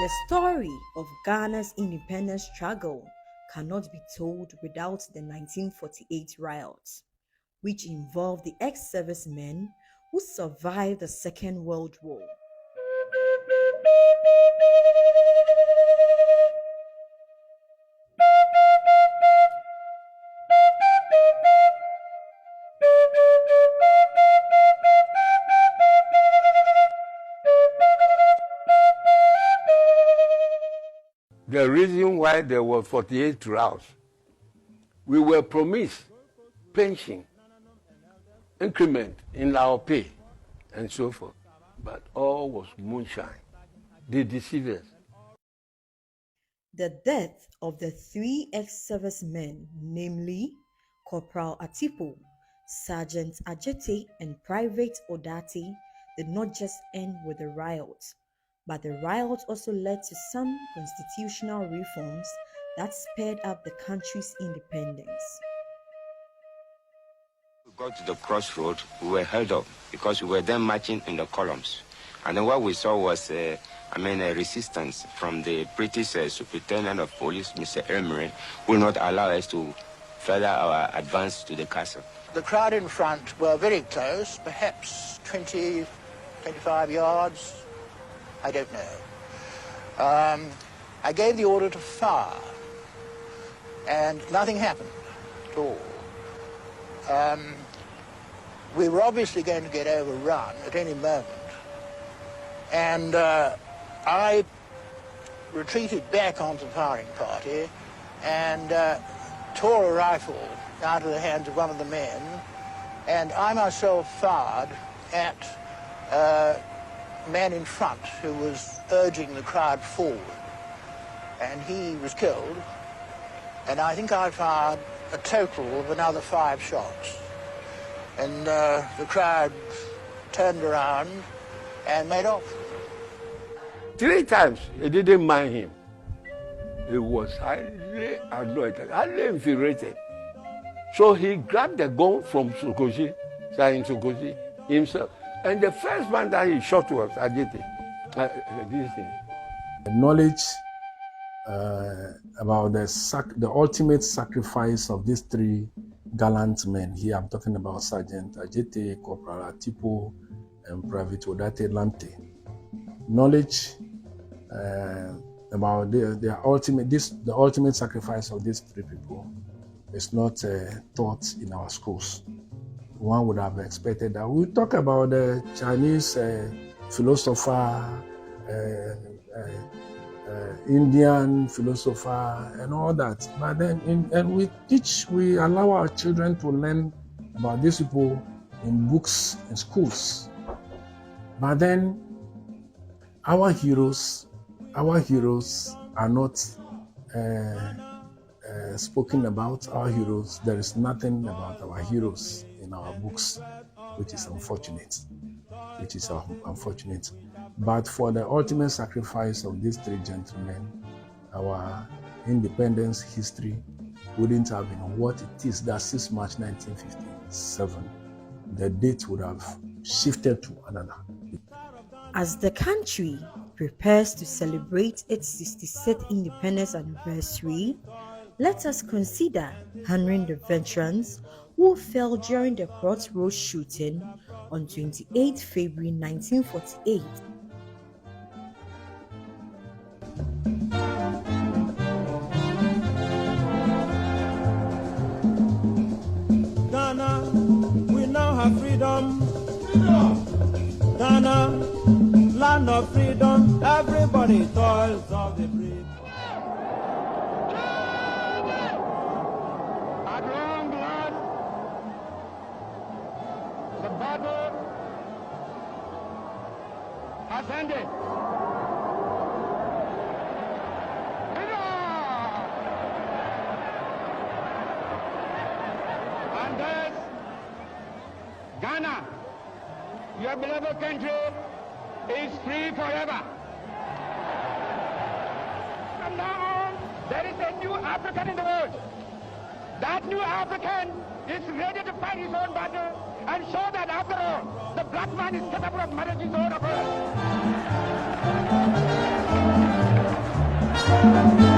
The story of Ghana's independence struggle cannot be told without the 1948 riots, which involved the ex-servicemen who survived the Second World War. The reason why there were 48 trials, we were promised pension, increment in our pay, and so forth. But all was moonshine. They deceived us. The death of the three ex-servicemen, namely Corporal Atipo, Sergeant Ajete, and Private Odati, did not just end with the riot, but the riot also led to some constitutional reforms that sped up the country's independence. We got to the crossroad, we were held up because we were then marching in the columns. And then what we saw was a resistance from the British Superintendent of Police, Mr. Emery, who would not allow us to further our advance to the castle. The crowd in front were very close, perhaps 20, 25 yards, I don't know. I gave the order to fire, and nothing happened at all. We were obviously going to get overrun at any moment, and I retreated back onto the firing party and tore a rifle out of the hands of one of the men, and I myself fired at a man in front who was urging the crowd forward, and he was killed, and I think I fired a total of another 5 shots, and the crowd turned around and made off. 3 times, he didn't mind him. He was highly annoyed, highly infuriated. So he grabbed the gun from Sokoji, himself. And the first man that he shot was Ajete. This thing. The knowledge about the ultimate sacrifice of these 3 gallant men. Here I'm talking about Sergeant Ajete, Corporal Atipo, and Private Odate Lante. Knowledge about the ultimate sacrifice of these 3 people is not taught in our schools. One would have expected that we talk about the Chinese philosopher, Indian philosopher, and all that. But then, we allow our children to learn about these people in books in schools. But then, our heroes are not spoken about. Our heroes, there is nothing about our heroes in our books, which is unfortunate. But for the ultimate sacrifice of these 3 gentlemen, our independence history wouldn't have been what it is. That 6 March 1957, the date would have shifted to another. As the country prepares to celebrate its 66th independence anniversary, let us consider honoring the veterans who fell during the Crossroads shooting on 28 February 1948. Ghana, we now have freedom. Ghana, land of freedom, everybody toils of the brave. At long last, the battle has ended. And thus, Ghana, your beloved country, is free forever. From now on, there is a new African in the world. That new African is ready to fight his own battle and show that after all, the black man is capable of managing his own affairs. Thank you.